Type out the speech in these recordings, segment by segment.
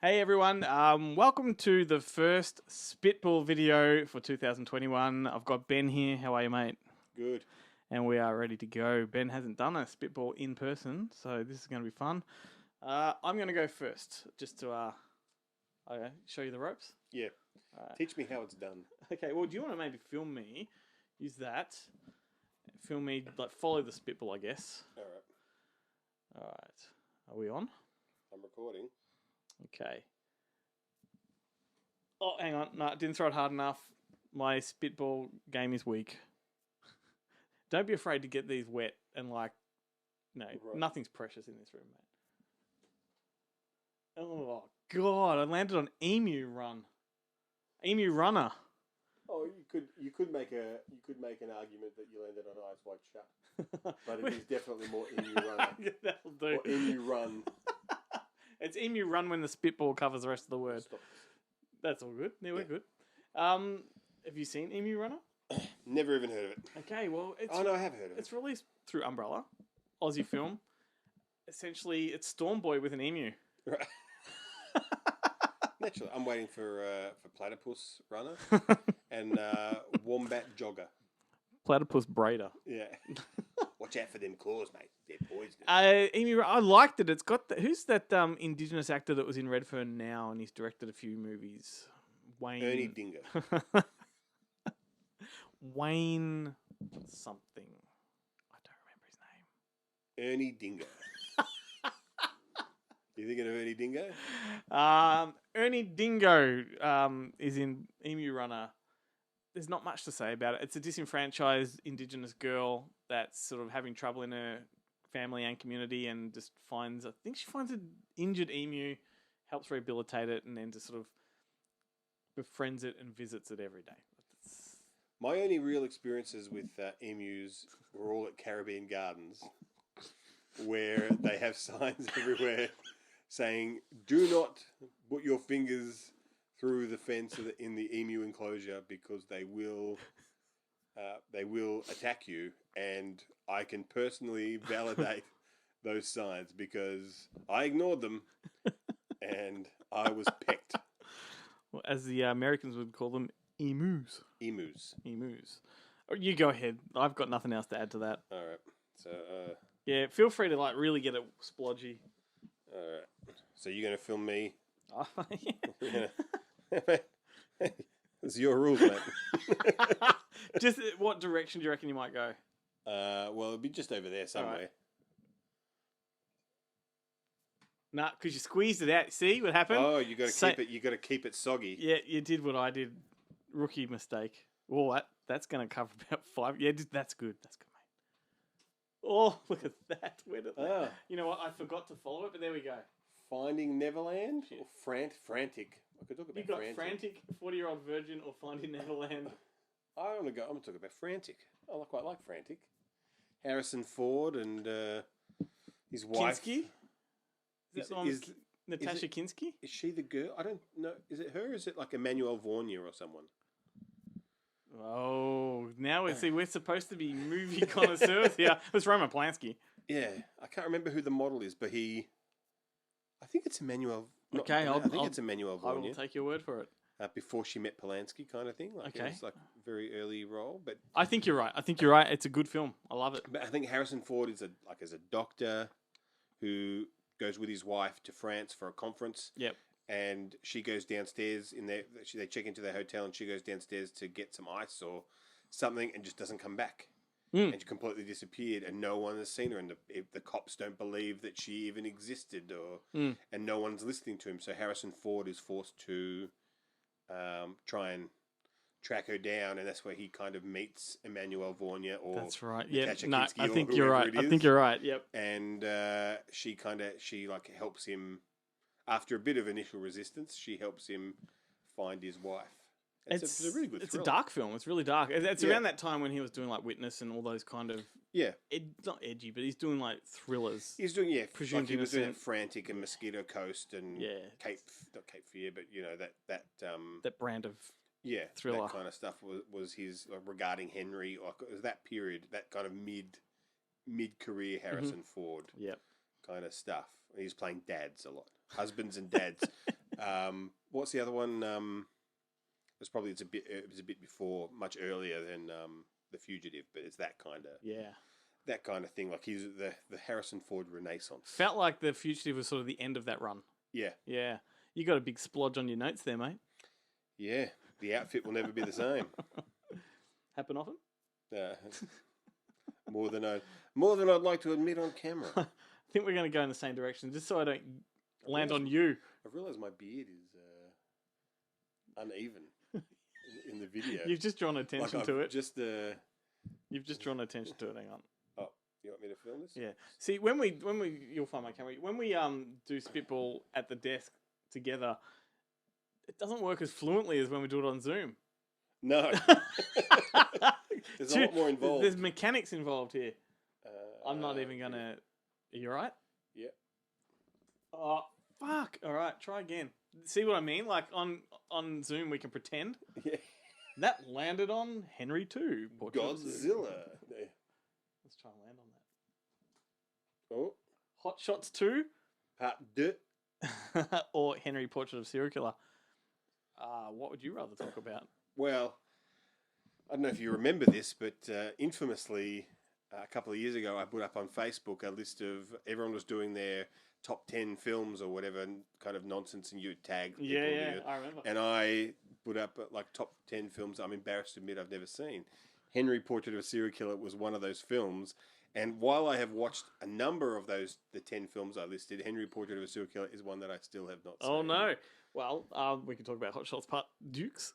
Hey everyone, welcome to the first Spitball video for 2021. I've got Ben here. How are you, mate? Good. And we are ready to go. Ben hasn't done a Spitball in person, so this is going to be fun. I'm going to go first, just to show you the ropes. Yeah. Teach me how it's done. Okay, well, do you want to maybe film me? Use that. Film me, like follow the Spitball, I guess. All right. All right. Are we on? I'm recording. Okay. Oh, hang on. No, I didn't throw it hard enough. My Spitball game is weak. Don't be afraid to get these wet and nothing's precious in this room, mate. Oh God, I landed on Emu Runner. Oh, you could make an argument that you landed on Eyes Wide Shut, but it is definitely more Emu Runner. Yeah, that'll do. Or Emu Run. It's Emu Run when the Spitball covers the rest of the word. Stop. That's all good. Yeah, we're good. Have you seen Emu Runner? Never even heard of it. Okay, well, I have heard of it. It's released through Umbrella, Aussie film. Essentially, it's Storm Boy with an emu. Right. Naturally, I'm waiting for Platypus Runner and Wombat Jogger. Platypus Braider. Yeah. Watch out for them claws, mate. They're poisonous. Emu, I liked it. It's got who's that Indigenous actor that was in Redfern now, and he's directed a few movies. Wayne Ernie Dingo. Wayne something. I don't remember his name. Ernie Dingo. You thinking of Ernie Dingo? Ernie Dingo is in Emu Runner. There's not much to say about it. It's a disenfranchised Indigenous girl that's sort of having trouble in her family and community, and just finds an injured emu, helps rehabilitate it, and then just sort of befriends it and visits it every day. My only real experiences with emus were all at Caribbean Gardens, where they have signs everywhere saying, "Do not put your fingers through the fence in the emu enclosure because they will attack you." And I can personally validate those signs because I ignored them and I was pecked. Well, as the Americans would call them, emus. Emus. You go ahead. I've got nothing else to add to that. All right. So. Yeah, feel free to really get it splodgy. All right. So you're gonna film me? Oh, yeah. It's your rules, mate. Just what direction do you reckon you might go? Well, it'll be just over there somewhere. Right. Nah, because you squeezed it out. See what happened? Oh, you got to keep it. You got to keep it soggy. Yeah, you did what I did. Rookie mistake. Oh, that's going to cover about 5. Yeah, that's good. That's good, mate. Oh, look at that. Where did that? You know what? I forgot to follow it, but there we go. Finding Neverland or Frantic. I could talk about you got Frantic, 40-year-old virgin, or Finding Neverland. I'm gonna talk about Frantic. I quite like Frantic. Harrison Ford and his wife. Kinski? Is Natasha Kinski? Is she the girl? I don't know. Is it her? Or is it like Emmanuel Vornier or someone? Oh, now we're supposed to be movie connoisseurs here. It's Roman Polanski. Yeah, I can't remember who the model is, but I think it's Emmanuel. Okay, I think it's Emmanuel Vornier. I will take your word for it. Before she met Polanski, kind of thing. Okay, it was like a very early role, but I think you're right. It's a good film. I love it. But I think Harrison Ford is a doctor who goes with his wife to France for a conference. Yep. And she goes downstairs they check into their hotel, and she goes downstairs to get some ice or something, and just doesn't come back. And she completely disappeared, and no one has seen her. And the cops don't believe that she even existed, and no one's listening to him. So Harrison Ford is forced to try and track her down, and that's where he kind of meets Emmanuel Vornier or that's right. Yeah, no, I think you're right. I think you're right. Yep. And she helps him after a bit of initial resistance. She helps him find his wife. It's a really good. It's a dark film. It's really dark. It's around that time when he was doing like Witness and all those kind of not edgy, but he's doing like thrillers. He's doing Presumed like he was Innocent. doing Frantic and Mosquito Coast and not Cape Fear, but you know that brand of thriller, that kind of stuff was his regarding Henry. Or it was that period, that kind of mid career Harrison Ford, kind of stuff. He's playing dads a lot. husbands and dads. What's the other one? It was a bit before, much earlier than The Fugitive, but it's that kind of thing. Like he's the Harrison Ford Renaissance. Felt like The Fugitive was sort of the end of that run. Yeah. Yeah. You got a big splodge on your notes there, mate. Yeah. The outfit will never be the same. Happen often? More than I'd like to admit on camera. I think we're going to go in the same direction, just so I don't land on you. I realise my beard is uneven in the video. You've just drawn attention to it. You've just drawn attention to it. Hang on. Oh, you want me to film this? Yeah. See, when we you'll find my camera. When we do Spitball at the desk together, it doesn't work as fluently as when we do it on Zoom. No. There's a lot more involved. There's mechanics involved here. I'm not even going to... Are you all right? Yeah. Oh, fuck. All right, try again. See what I mean? Like, on Zoom, we can pretend. Yeah. That landed on Henry 2. Godzilla. Let's try and land on that. Oh. Hot Shots 2. Part 2. Or Henry Portrait of Serial Killer. What would you rather talk about? Well, I don't know if you remember this, but infamously, a couple of years ago, I put up on Facebook a list of everyone was doing their top 10 films or whatever kind of nonsense, and you tag people. Yeah, I remember. And I put up like top 10 films I'm embarrassed to admit I've never seen. Henry Portrait of a Serial Killer was one of those films. And while I have watched a number of the 10 films I listed, Henry Portrait of a Serial Killer is one that I still have not seen. Oh, no. Well, we can talk about Hot Shots Part Dukes.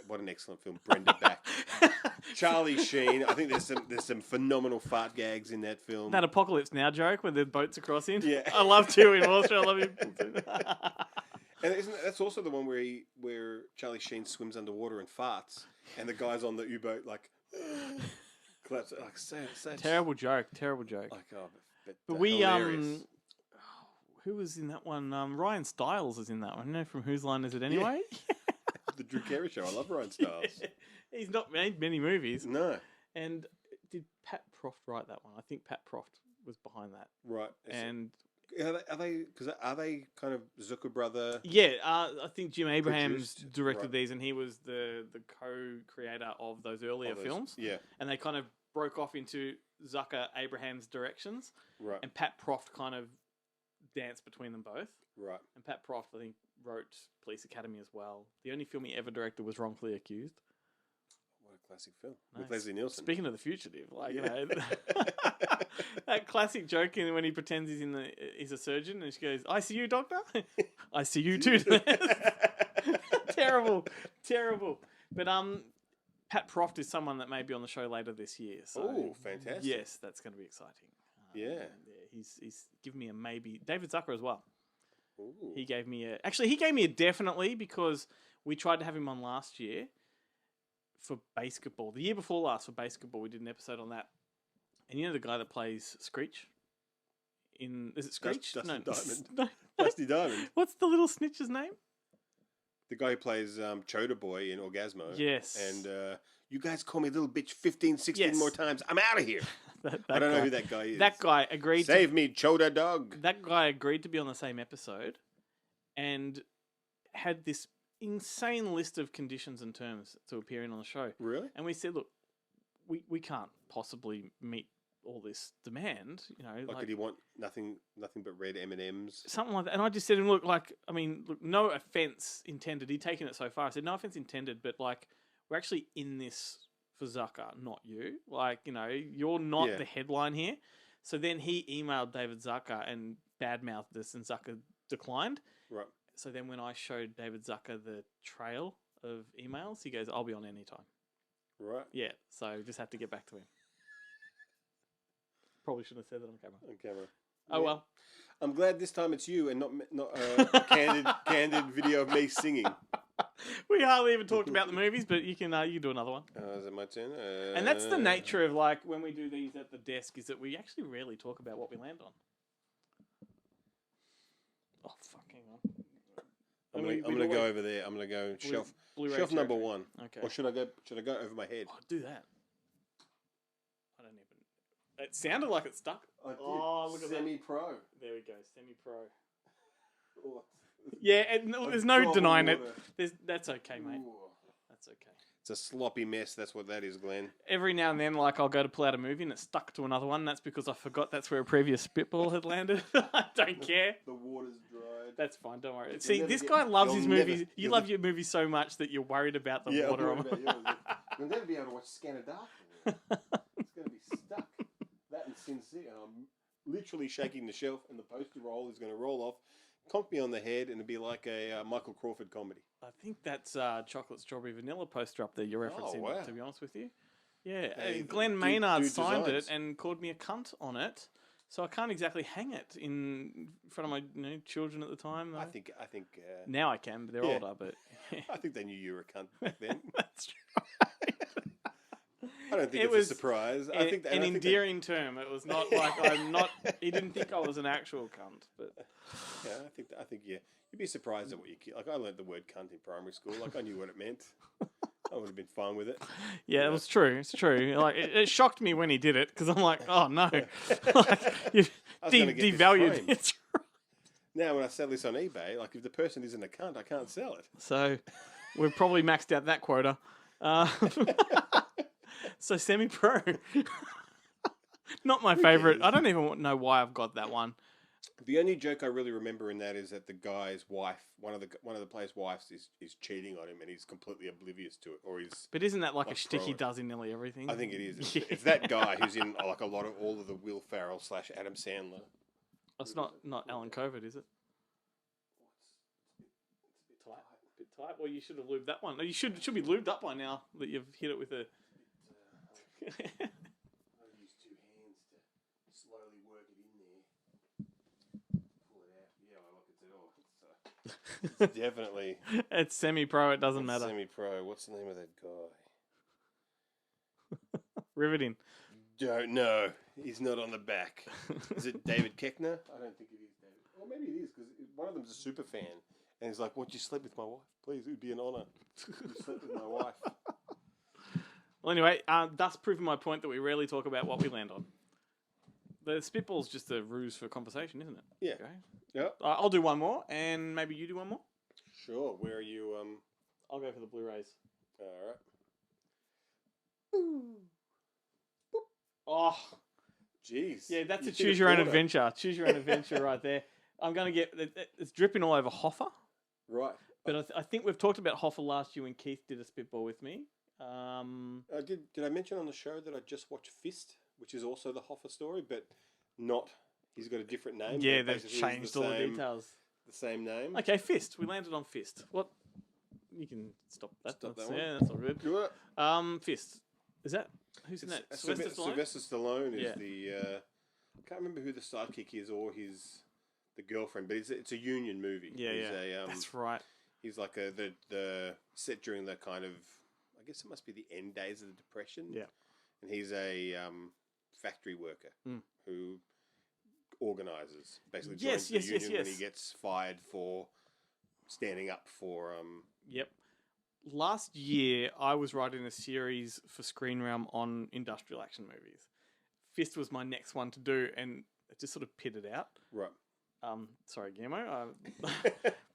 What an excellent film. Brenda Back. Charlie Sheen. I think there's some phenomenal fart gags in that film. That Apocalypse Now joke where the boats are crossing. Yeah. I loved you in Wall Street. I love you. And that's also the one where Charlie Sheen swims underwater and farts, and the guys on the U-boat like collapse. Like such Terrible joke. Like but we hilarious. Who was in that one? Ryan Stiles is in that one. You know from Whose Line Is It Anyway? Yeah. The Drew Carey Show. I love Ryan Stiles. Yeah. He's not made many movies. No. And did Pat Proft write that one? I think Pat Proft was behind that. Right. And are they kind of Zucker brother? Yeah, I think Jim Abrahams produced, directed right. these, and he was the co-creator of those earlier films. Yeah. And they kind of broke off into Zucker Abrahams directions. Right. And Pat Proft kind of danced between them both. Right. And Pat Proft, I think, wrote Police Academy as well. The only film he ever directed was Wrongfully Accused. What a classic film. With Leslie Nielsen. Speaking of The Fugitive, you know, that classic joke when he pretends he's a surgeon and she goes, "ICU doctor?" "I see you too." Terrible. But Pat Proft is someone that may be on the show later this year. So oh, fantastic. Yes, that's going to be exciting. Yeah. He's given me a maybe. David Zucker as well. Ooh. He gave me a definitely, because we tried to have him on last year for basketball. The year before last for basketball, we did an episode on that. And you know the guy that plays Screech? Is it Screech? Dusty Diamond. No. Dusty Diamond. What's the little snitch's name? The guy who plays Chota Boy in Orgasmo. Yes. And you guys call me little bitch 15, 16 Yes. more times. I'm out of here. I don't know who that guy is. That guy agreed Save me, Chota Dog. That guy agreed to be on the same episode and had this insane list of conditions and terms to appearing on the show. Really? And we said, look, we can't possibly meet all this demand, you know. Like, did he want nothing but red M&Ms? Something like that. And I just said to him, look, no offense intended. He'd taken it so far. I said, no offense intended, but we're actually in this for Zucker, not you. You're not the headline here. So then he emailed David Zucker and badmouthed this, and Zucker declined. Right. So then when I showed David Zucker the trail of emails, he goes, "I'll be on anytime." Right. Yeah. So just have to get back to him. Probably shouldn't have said that on camera. On camera. Oh well. I'm glad this time it's you and not a candid video of me singing. We hardly even talked about the movies, but you can do another one. Is it my turn? And that's the nature of when we do these at the desk, is that we actually rarely talk about what we land on. Oh fuck! Hang on. I'm gonna go over there. I'm gonna go shelf number 1. Okay. Or should I go over my head? Oh, do that. I don't even. It sounded like it stuck. I did. Oh, look at that. SemiPro. There we go. SemiPro. Yeah, and there's no denying it. That's okay, mate. That's okay. It's a sloppy mess. That's what that is, Glenn. Every now and then, like, I'll go to pull out a movie and it's stuck to another one. That's because I forgot that's where a previous spitball had landed. I don't care. The water's dried. That's fine. Don't worry. See, this guy loves his movies. You love your movies so much that you're worried about the water. I'm worried about yours. You'll never be able to watch Scanner Dark. It's going to be stuck. That and Sin City. And I'm literally shaking the shelf and the poster roll is going to roll off, conk me on the head, and it'd be like a Michael Crawford comedy. I think that's chocolate strawberry vanilla poster up there you're referencing, wow. to be honest with you. Yeah, Glenn Maynard signed designs. it and called me a cunt on it, so I can't exactly hang it in front of my children at the time. Though. I think. Now I can, but they're older. But I think they knew you were a cunt back then. That's true. I don't think it's a surprise. I think an endearing term. It was not like I'm not. He didn't think I was an actual cunt, but yeah, I think you'd be surprised at what you like. I learned the word cunt in primary school. Like I knew what it meant. I would have been fine with it. Yeah, it was true. It's true. Like it shocked me when he did it because I'm like, oh no, like, you devalued. It's right. Now when I sell this on eBay, like if the person isn't a cunt, I can't sell it. So we've probably maxed out that quota. So SemiPro, not my favorite. I don't even know why I've got that one. The only joke I really remember in that is that the guy's wife, one of the players' wives, is cheating on him, and he's completely oblivious to it, or he's. But isn't that like a shtick he does in nearly everything? I think it is. It's that guy who's in like a lot of all of the Will Ferrell / Adam Sandler. That's not Alan Covert, is it? It's a bit tight. Well, you should have lubed that one. You should be lubed up by now that you've hit it with a. I use 2 hands to slowly work it in there. Pull it out. Yeah, I look at it all. It's definitely. It's SemiPro. It doesn't matter. SemiPro. What's the name of that guy? Riveting. Don't know. He's not on the back. Is it David Keckner? I don't think it is David. Or maybe it is because one of them's a super fan, and he's like, "Won't you sleep with my wife? Please, it would be an honour. You sleep with my wife." Well, anyway, thus proving my point that we rarely talk about what we land on. The spitball's just a ruse for conversation, isn't it? Yeah. Okay. Yep. I'll do one more, and maybe you do one more. Sure. Where are you? I'll go for the Blu-rays. All right. Oh, jeez. yeah, that's a choose your own adventure. Choose your own adventure right there. I'm going to get it's dripping all over Hoffa. Right. But I think we've talked about Hoffa last year when Keith did a spitball with me. Did I mention on the show that I just watched Fist, which is also the Hoffa story, but not. He's got a different name. Yeah, they've changed all the details. The same name. Okay, Fist. We landed on Fist. What? You can stop that. Stop that one. Yeah, that's all good. Good. Fist. Is that who's in that? Sylvester Stallone is the. I can't remember who the sidekick is or the girlfriend, but it's a union movie. Yeah, that's right. He's like the set during the kind of, I guess it must be the end days of the Depression. Yeah, and he's a factory worker who organizes, basically joins the union when he gets fired for standing up for. Yep. Last year, I was writing a series for Screen Realm on industrial action movies. Fist was my next one to do, and it just sort of pitted out. Right. Sorry, Guillermo.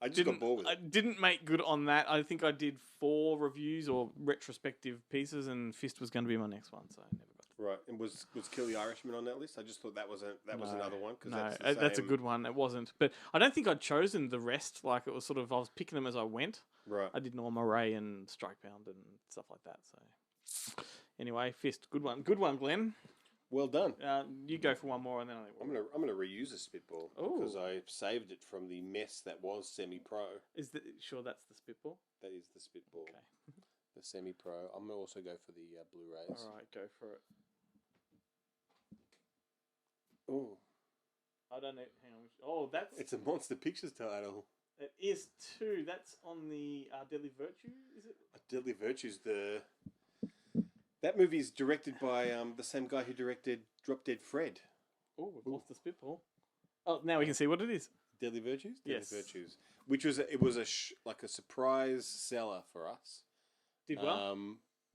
I just got bored with it. I didn't make good on that. I think I did 4 reviews or retrospective pieces, and Fist was going to be my next one, so I never got to. Right, and was Kill the Irishman on that list? I just thought that was another one. No, that's a good one. It wasn't, but I don't think I'd chosen the rest. Like it was sort of I was picking them as I went. Right. I did Norma Ray and Strikebound and stuff like that. So anyway, Fist, good one, Glenn. Well done. You go for one more, and then I'm gonna reuse a spitball because I saved it from the mess that was SemiPro. Is that sure that's the spitball? That is the spitball. Okay. The SemiPro. I'm gonna also go for the Blu-rays. All right, go for it. Oh, I don't know. Hang on. Oh, it's a Monster Pictures title. It is too. That's on the Deadly Virtue. Is it? Deadly Virtue's that movie is directed by the same guy who directed Drop Dead Fred. Oh, we've lost the spitball. Oh, now we can see what it is. Deadly Virtues. Yes. Deadly Virtues, which was like a surprise seller for us. Did well.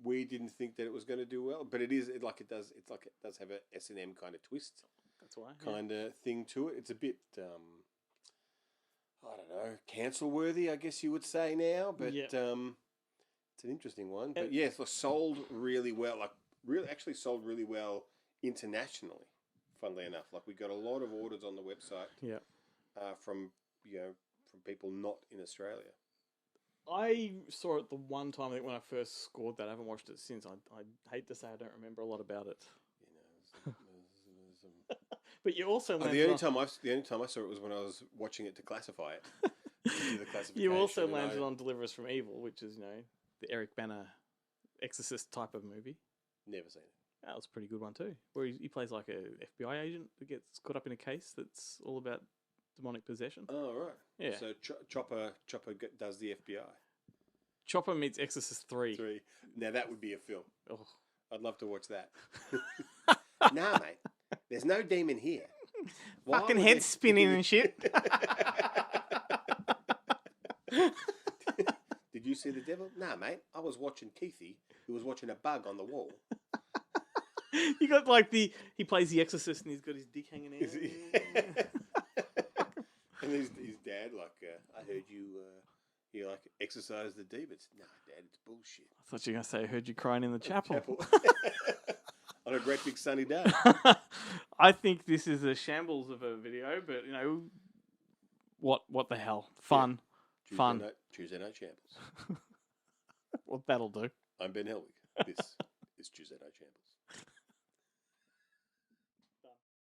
We didn't think that it was going to do well, but it does have a S&M kind of twist. That's why. Kind of thing to it. It's a bit. I don't know, cancel worthy, I guess you would say now, but Yeah. it's an interesting one. But yes, sold really well. Like really, actually sold really well internationally. Funnily enough, like we got a lot of orders on the website. Yeah. From from people not in Australia. I saw it the one time, I think, when I first scored that. I haven't watched it since. I hate to say I don't remember a lot about it. But you also landed the only time I saw it was when I was watching it to classify it. To do the classification, you also landed on Deliver Us from Evil, which is, the Eric Bana Exorcist type of movie. Never seen it. That was a pretty good one too, where he plays like a FBI agent that gets caught up in a case that's all about demonic possession. Oh, right. Yeah. So Chopper does the FBI. Chopper meets Exorcist 3. Now that would be a film. Oh. I'd love to watch that. Nah, mate. There's no demon here. Fucking head spinning and shit. Did you see the devil? Nah, mate. I was watching Keithy, who was watching a bug on the wall. You got like he plays the Exorcist and he's got his dick hanging out. And his dad, I heard you like exorcise the demons. Nah, Dad, it's bullshit. I thought you were going to say, I heard you crying in the chapel. On a great big sunny day. I think this is a shambles of a video, but what the hell? Fun. Yeah. Fun. Tuesday Night Shambles. Well, that'll do. I'm Ben Helwig. This is Tuesday Night Shambles.